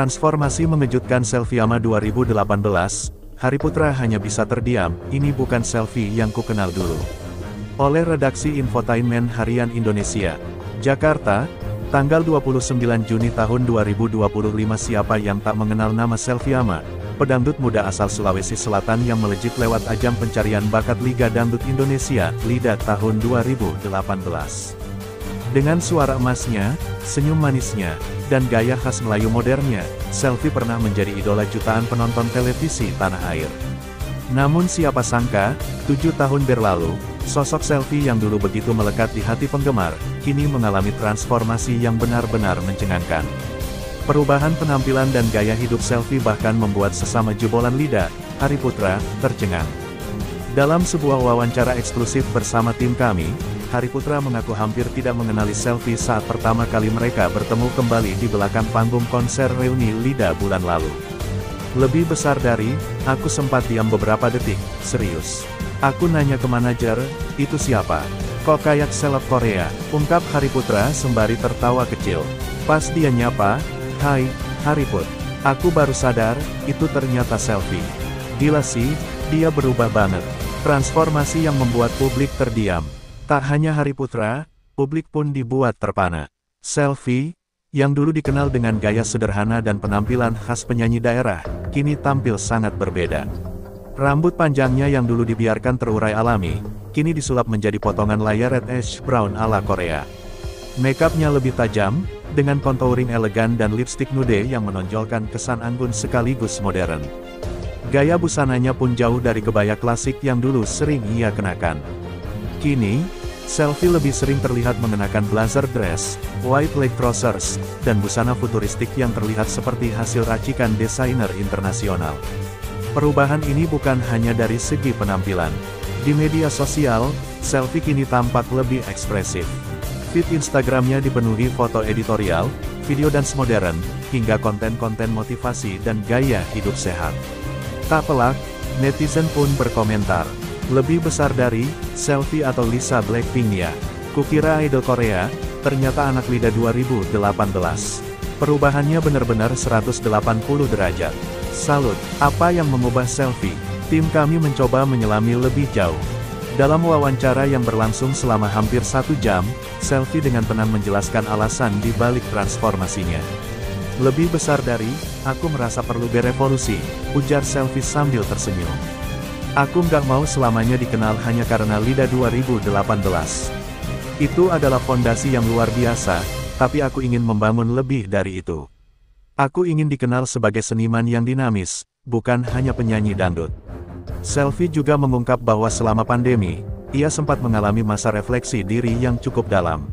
Transformasi mengejutkan Selfie-ama 2018, Hariputra hanya bisa terdiam, ini bukan selfie yang kukenal dulu. Oleh Redaksi Infotainment Harian Indonesia, Jakarta, tanggal 29 Juni tahun 2025. Siapa yang tak mengenal nama Selfie-ama, pedangdut muda asal Sulawesi Selatan yang melejit lewat ajang pencarian bakat Liga Dangdut Indonesia, LIDA tahun 2018. Dengan suara emasnya, senyum manisnya, dan gaya khas Melayu modernnya, Selfie pernah menjadi idola jutaan penonton televisi tanah air. Namun siapa sangka, 7 tahun berlalu, sosok Selfie yang dulu begitu melekat di hati penggemar, kini mengalami transformasi yang benar-benar mencengangkan. Perubahan penampilan dan gaya hidup Selfie bahkan membuat sesama jebolan LIDA, Hariputra, tercengang. Dalam sebuah wawancara eksklusif bersama tim kami, Hariputra mengaku hampir tidak mengenali Selfie saat pertama kali mereka bertemu kembali di belakang panggung konser reuni LIDA bulan lalu. Lebih besar dari, aku sempat diam beberapa detik, serius. Aku nanya ke manajer, itu siapa? Kok kayak seleb Korea, ungkap Hariputra sembari tertawa kecil. Pas dia nyapa, hai, Hariput. Aku baru sadar, itu ternyata Selfie. Gila sih, dia berubah banget. Transformasi yang membuat publik terdiam. Tak hanya Hariputra, publik pun dibuat terpana. Selfie, yang dulu dikenal dengan gaya sederhana dan penampilan khas penyanyi daerah, kini tampil sangat berbeda. Rambut panjangnya yang dulu dibiarkan terurai alami, kini disulap menjadi potongan layar red ash brown ala Korea. Makeupnya lebih tajam, dengan contouring elegan dan lipstick nude yang menonjolkan kesan anggun sekaligus modern. Gaya busananya pun jauh dari kebaya klasik yang dulu sering ia kenakan. Kini, Selfie lebih sering terlihat mengenakan blazer dress, white leg trousers, dan busana futuristik yang terlihat seperti hasil racikan desainer internasional. Perubahan ini bukan hanya dari segi penampilan. Di media sosial, Selfie kini tampak lebih ekspresif. Feed Instagramnya dipenuhi foto editorial, video dance modern, hingga konten-konten motivasi dan gaya hidup sehat. Tak pelak, netizen pun berkomentar. Lebih besar dari, Selfie atau Lisa Blackpink ya. Kukira idol Korea, ternyata anak LIDA 2018. Perubahannya benar-benar 180 derajat. Salut, apa yang mengubah Selfie? Tim kami mencoba menyelami lebih jauh. Dalam wawancara yang berlangsung selama hampir 1 jam, Selfie dengan tenang menjelaskan alasan di balik transformasinya. Lebih besar dari, aku merasa perlu berevolusi, ujar Selfie sambil tersenyum. Aku nggak mau selamanya dikenal hanya karena LIDA 2018. Itu adalah fondasi yang luar biasa, tapi aku ingin membangun lebih dari itu. Aku ingin dikenal sebagai seniman yang dinamis, bukan hanya penyanyi dangdut. Selfie juga mengungkap bahwa selama pandemi, ia sempat mengalami masa refleksi diri yang cukup dalam.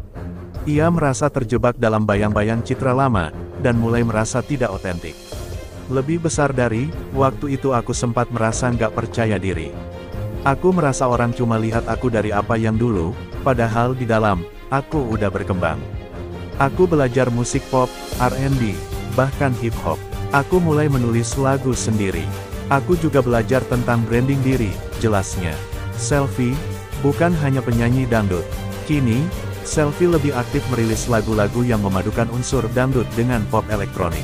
Ia merasa terjebak dalam bayang-bayang citra lama, dan mulai merasa tidak otentik. Lebih besar dari, waktu itu aku sempat merasa nggak percaya diri. Aku merasa orang cuma lihat aku dari apa yang dulu, padahal di dalam, aku udah berkembang. Aku belajar musik pop, R&B, bahkan hip hop. Aku mulai menulis lagu sendiri. Aku juga belajar tentang branding diri, jelasnya. Selfie, bukan hanya penyanyi dangdut. Kini, Selfie lebih aktif merilis lagu-lagu yang memadukan unsur dangdut dengan pop elektronik.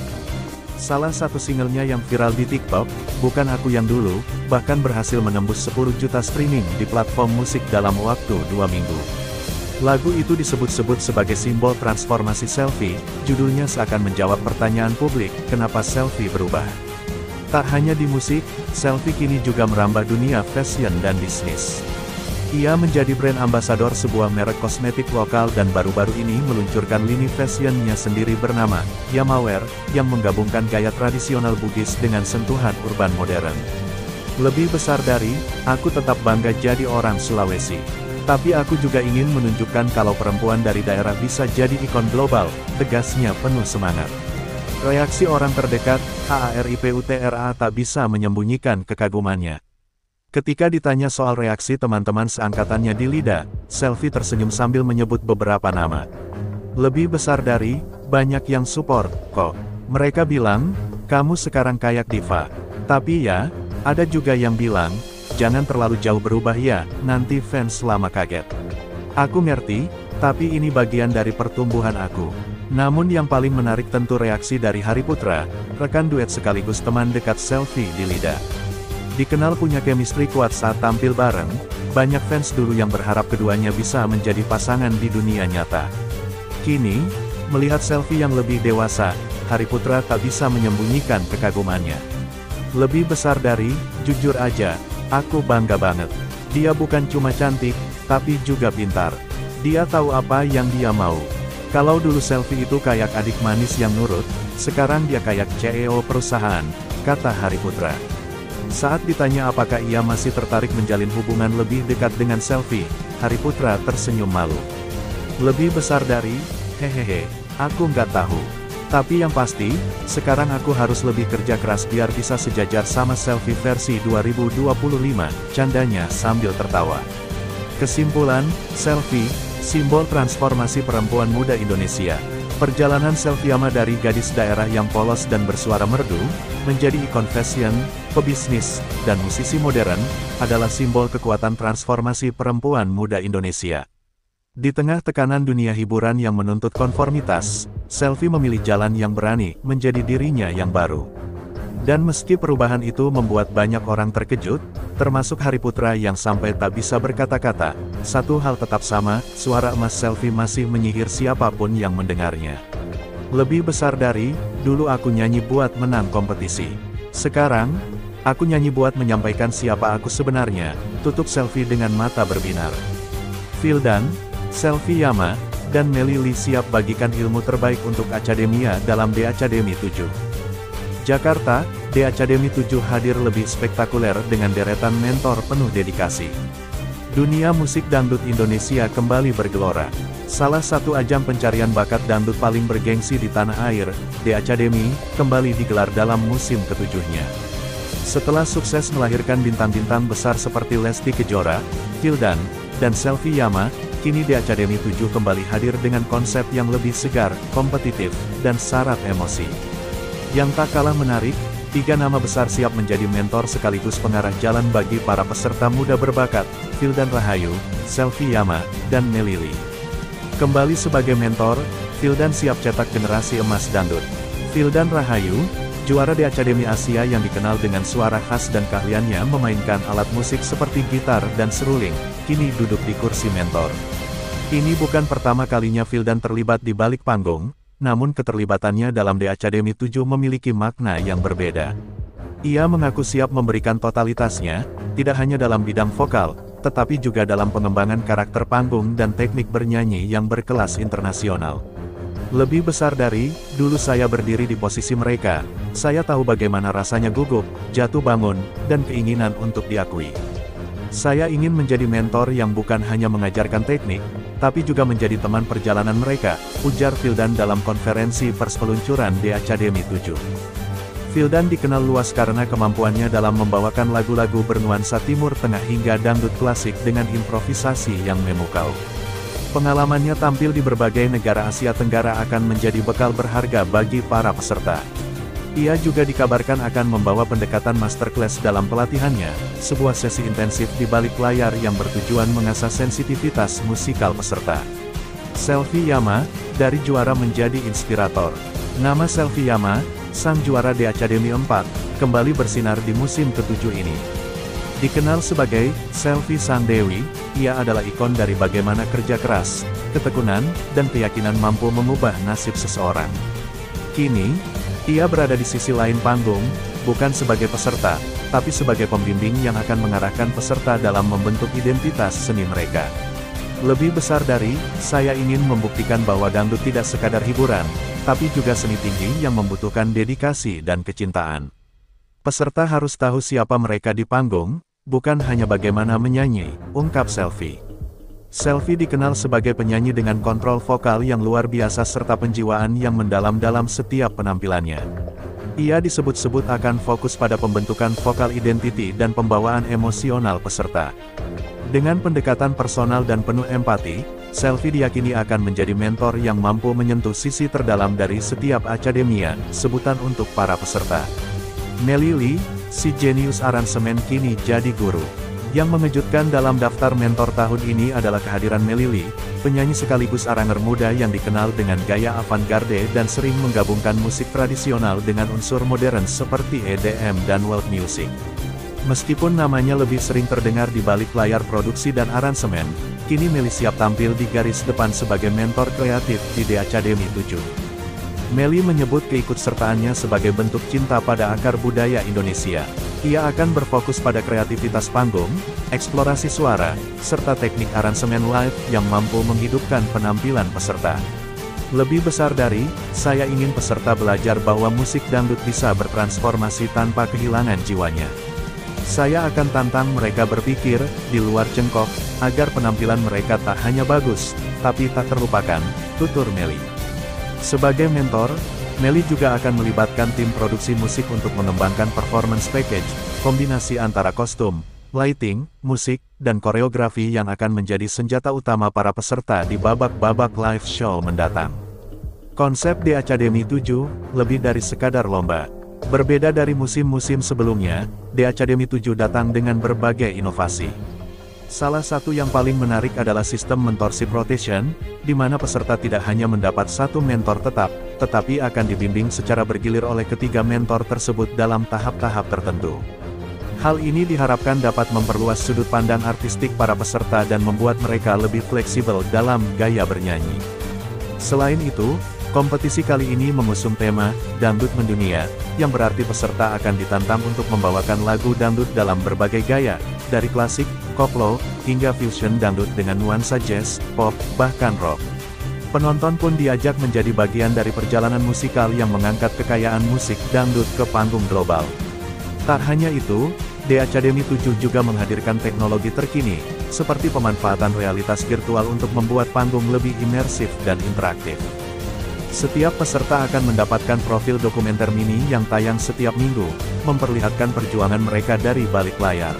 Salah satu singlenya yang viral di TikTok, Bukan Aku Yang Dulu, bahkan berhasil menembus 10 juta streaming di platform musik dalam waktu 2 minggu. Lagu itu disebut-sebut sebagai simbol transformasi Selfie, judulnya seakan menjawab pertanyaan publik, kenapa Selfie berubah. Tak hanya di musik, Selfie kini juga merambah dunia fashion dan bisnis. Ia menjadi brand ambasador sebuah merek kosmetik lokal dan baru-baru ini meluncurkan lini fashionnya sendiri bernama Yamawear, yang menggabungkan gaya tradisional Bugis dengan sentuhan urban modern. Lebih besar dari, aku tetap bangga jadi orang Sulawesi. Tapi aku juga ingin menunjukkan kalau perempuan dari daerah bisa jadi ikon global, tegasnya penuh semangat. Reaksi orang terdekat, HARIPUTRA tak bisa menyembunyikan kekagumannya. Ketika ditanya soal reaksi teman-teman seangkatannya di LIDA, Selfie tersenyum sambil menyebut beberapa nama. Lebih besar dari, banyak yang support, kok. Mereka bilang, kamu sekarang kayak diva. Tapi ya, ada juga yang bilang, jangan terlalu jauh berubah ya, nanti fans lama kaget. Aku ngerti, tapi ini bagian dari pertumbuhan aku. Namun yang paling menarik tentu reaksi dari Hariputra, rekan duet sekaligus teman dekat Selfie di Lida. Dikenal punya chemistry kuat saat tampil bareng, banyak fans dulu yang berharap keduanya bisa menjadi pasangan di dunia nyata. Kini, melihat Selfie yang lebih dewasa, Hariputra tak bisa menyembunyikan kekagumannya. Lebih besar dari, jujur aja, aku bangga banget. Dia bukan cuma cantik, tapi juga pintar. Dia tahu apa yang dia mau. Kalau dulu Selfie itu kayak adik manis yang nurut, sekarang dia kayak CEO perusahaan, kata Hariputra. Saat ditanya apakah ia masih tertarik menjalin hubungan lebih dekat dengan Selfie, Hariputra tersenyum malu. Lebih besar dari, hehehe, aku nggak tahu. Tapi yang pasti, sekarang aku harus lebih kerja keras biar bisa sejajar sama Selfie versi 2025, candanya sambil tertawa. Kesimpulan, Selfie, simbol transformasi perempuan muda Indonesia. Perjalanan Selviama dari gadis daerah yang polos dan bersuara merdu, menjadi ikon fashion, pebisnis, dan musisi modern, adalah simbol kekuatan transformasi perempuan muda Indonesia. Di tengah tekanan dunia hiburan yang menuntut konformitas, Selfie memilih jalan yang berani, menjadi dirinya yang baru. Dan meski perubahan itu membuat banyak orang terkejut, termasuk Hariputra yang sampai tak bisa berkata-kata, satu hal tetap sama, suara emas Selfie masih menyihir siapapun yang mendengarnya. Lebih besar dari, dulu aku nyanyi buat menang kompetisi. Sekarang, aku nyanyi buat menyampaikan siapa aku sebenarnya, tutup Selfie dengan mata berbinar. Vildan, Selviama, dan Melly siap bagikan ilmu terbaik untuk Akademia dalam The Academy 7. Jakarta, The Academy 7 hadir lebih spektakuler dengan deretan mentor penuh dedikasi. Dunia musik dangdut Indonesia kembali bergelora. Salah satu ajang pencarian bakat dangdut paling bergengsi di tanah air, The Academy, kembali digelar dalam musim ke-7-nya. Setelah sukses melahirkan bintang-bintang besar seperti Lesti Kejora, Vildan, dan Selviama, kini The Academy 7 kembali hadir dengan konsep yang lebih segar, kompetitif, dan syarat emosi. Yang tak kalah menarik, 3 nama besar siap menjadi mentor sekaligus pengarah jalan bagi para peserta muda berbakat, Vildan Rahayu, Selviama, dan Melly. Kembali sebagai mentor, Vildan siap cetak generasi emas dangdut. Vildan Rahayu, juara The Academy Asia yang dikenal dengan suara khas dan keahliannya memainkan alat musik seperti gitar dan seruling, kini duduk di kursi mentor. Ini bukan pertama kalinya Vildan terlibat di balik panggung, namun keterlibatannya dalam The Academy 7 memiliki makna yang berbeda. Ia mengaku siap memberikan totalitasnya, tidak hanya dalam bidang vokal, tetapi juga dalam pengembangan karakter panggung dan teknik bernyanyi yang berkelas internasional. Lebih besar dari, dulu saya berdiri di posisi mereka, saya tahu bagaimana rasanya gugup, jatuh bangun, dan keinginan untuk diakui. Saya ingin menjadi mentor yang bukan hanya mengajarkan teknik, tapi juga menjadi teman perjalanan mereka, ujar Vildan dalam konferensi pers peluncuran The Academy 7. Vildan dikenal luas karena kemampuannya dalam membawakan lagu-lagu bernuansa Timur Tengah hingga dangdut klasik dengan improvisasi yang memukau. Pengalamannya tampil di berbagai negara Asia Tenggara akan menjadi bekal berharga bagi para peserta. Ia juga dikabarkan akan membawa pendekatan masterclass dalam pelatihannya, sebuah sesi intensif di balik layar yang bertujuan mengasah sensitivitas musikal peserta. Selviama, dari juara menjadi inspirator. Nama Selviama, sang juara The Academy 4, kembali bersinar di musim ke-7 ini. Dikenal sebagai Selvi Sang Dewi, ia adalah ikon dari bagaimana kerja keras, ketekunan, dan keyakinan mampu mengubah nasib seseorang. Kini, ia berada di sisi lain panggung, bukan sebagai peserta, tapi sebagai pembimbing yang akan mengarahkan peserta dalam membentuk identitas seni mereka. Lebih besar dari, saya ingin membuktikan bahwa dangdut tidak sekadar hiburan, tapi juga seni tinggi yang membutuhkan dedikasi dan kecintaan. Peserta harus tahu siapa mereka di panggung, bukan hanya bagaimana menyanyi, ungkap Selvi. Selvi dikenal sebagai penyanyi dengan kontrol vokal yang luar biasa serta penjiwaan yang mendalam dalam setiap penampilannya. Ia disebut-sebut akan fokus pada pembentukan vokal identity dan pembawaan emosional peserta. Dengan pendekatan personal dan penuh empati, Selvi diyakini akan menjadi mentor yang mampu menyentuh sisi terdalam dari setiap akademia, sebutan untuk para peserta. Melly, si jenius aransemen kini jadi guru. Yang mengejutkan dalam daftar mentor tahun ini adalah kehadiran Melly Lee, penyanyi sekaligus aranger muda yang dikenal dengan gaya avant-garde dan sering menggabungkan musik tradisional dengan unsur modern seperti EDM dan world music. Meskipun namanya lebih sering terdengar di balik layar produksi dan aransemen, kini Melly siap tampil di garis depan sebagai mentor kreatif di The Academy 7. Melly menyebut keikutsertaannya sebagai bentuk cinta pada akar budaya Indonesia. Ia akan berfokus pada kreativitas panggung, eksplorasi suara, serta teknik aransemen live yang mampu menghidupkan penampilan peserta. Lebih besar dari, saya ingin peserta belajar bahwa musik dangdut bisa bertransformasi tanpa kehilangan jiwanya. Saya akan tantang mereka berpikir, di luar cengkok, agar penampilan mereka tak hanya bagus, tapi tak terlupakan, tutur Melly. Sebagai mentor, Melly juga akan melibatkan tim produksi musik untuk mengembangkan performance package, kombinasi antara kostum, lighting, musik, dan koreografi yang akan menjadi senjata utama para peserta di babak-babak live show mendatang. Konsep The Academy 7, lebih dari sekadar lomba. Berbeda dari musim-musim sebelumnya, The Academy 7 datang dengan berbagai inovasi. Salah satu yang paling menarik adalah sistem mentorship rotation, di mana peserta tidak hanya mendapat satu mentor tetap, tetapi akan dibimbing secara bergilir oleh ketiga mentor tersebut dalam tahap-tahap tertentu. Hal ini diharapkan dapat memperluas sudut pandang artistik para peserta dan membuat mereka lebih fleksibel dalam gaya bernyanyi. Selain itu, kompetisi kali ini mengusung tema Dangdut Mendunia, yang berarti peserta akan ditantang untuk membawakan lagu dangdut dalam berbagai gaya, dari klasik, koplo, hingga fusion dangdut dengan nuansa jazz, pop, bahkan rock. Penonton pun diajak menjadi bagian dari perjalanan musikal yang mengangkat kekayaan musik dangdut ke panggung global. Tak hanya itu, The Academy 7 juga menghadirkan teknologi terkini, seperti pemanfaatan realitas virtual untuk membuat panggung lebih imersif dan interaktif. Setiap peserta akan mendapatkan profil dokumenter mini yang tayang setiap minggu, memperlihatkan perjuangan mereka dari balik layar.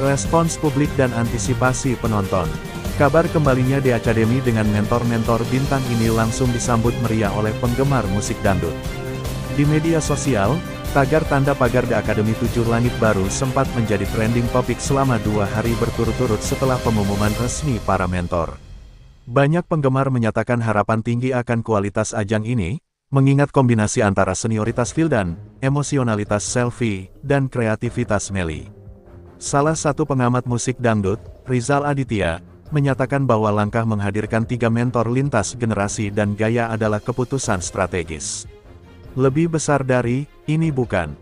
Respons publik dan antisipasi penonton. Kabar kembalinya The Academy dengan mentor-mentor bintang ini langsung disambut meriah oleh penggemar musik dangdut. Di media sosial, tagar tanda pagar The Academy 7 Langit Baru sempat menjadi trending topik selama 2 hari berturut-turut setelah pengumuman resmi para mentor. Banyak penggemar menyatakan harapan tinggi akan kualitas ajang ini, mengingat kombinasi antara senioritas Vildan, emosionalitas Selvi, dan kreativitas Melly. Salah satu pengamat musik dangdut, Rizal Aditya, menyatakan bahwa langkah menghadirkan 3 mentor lintas generasi dan gaya adalah keputusan strategis. Lebih besar dari, ini bukan